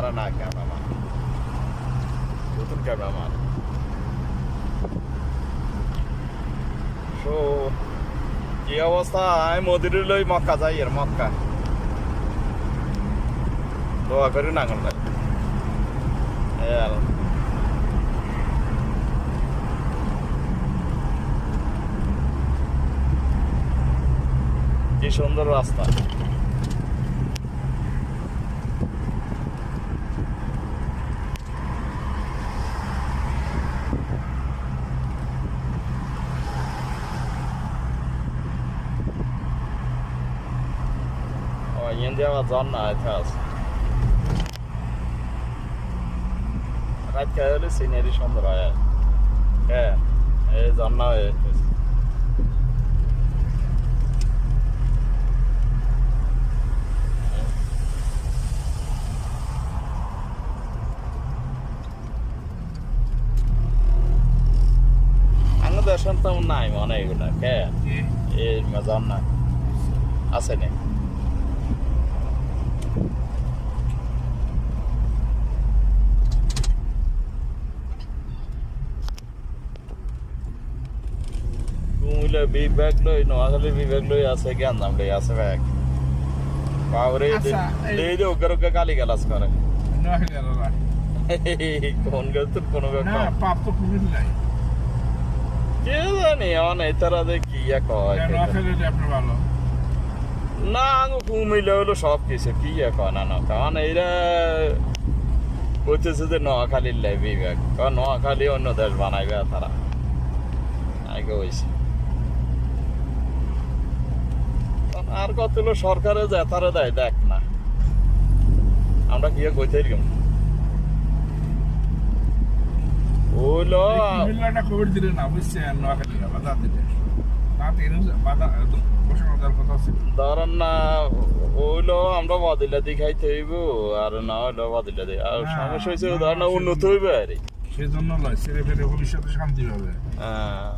camera না cameraman নতুন cameraman তো কি অবস্থা আমি মদিরে লই মক্কা যাই আর মক্কা দোয়া করি না করলে কি সুন্দর রাস্তা ইন্ডিয়া ঝর্ণা আছে রাত খেলে সিনারি সুন্দর হয় হ্যাঁ এই ঝর্ণা হয়ে দেশের তো নাই মনে এগুলা কে এই ঝর্ণা আছে না বিভাগ লই নোয়াখালী বিভাগ লই আছে জ্ঞানদাম লই আছে ব্যাগ বাবরে দেই দে ওগর ওকে গালি গালাস করে কোন গেল তোর কোন না পাপ তো কুমিল নাই কে জানি অনেক তারা দে কি কয় নোয়াখালী আপনি ভালো না আঙ্গু কুমিল হলো সব কিছু কি কয় না না কারণ এরা কইতেছে যে নোয়াখালীর লাই বিভাগ কারণ নোয়াখালী অন্য দেশ বানাইবে তারা আগে হইছে আর কত হলো সরকারে যায় তারা দেয় দেখ না আমরা কি কইতে এরকম ওইলো কোভিড দিলে না বুঝছে নোয়াখালী বাধা দিলে ধরেন না ওইলো আমরা বদিলা দি খাইতে হইব আর না হইলো বদিলা দি আর সমস্যা হয়েছে ধরেন উন্নত হইবে আর সেই জন্য লয় ছেলে ফেলে ভবিষ্যতে শান্তি হবে হ্যাঁ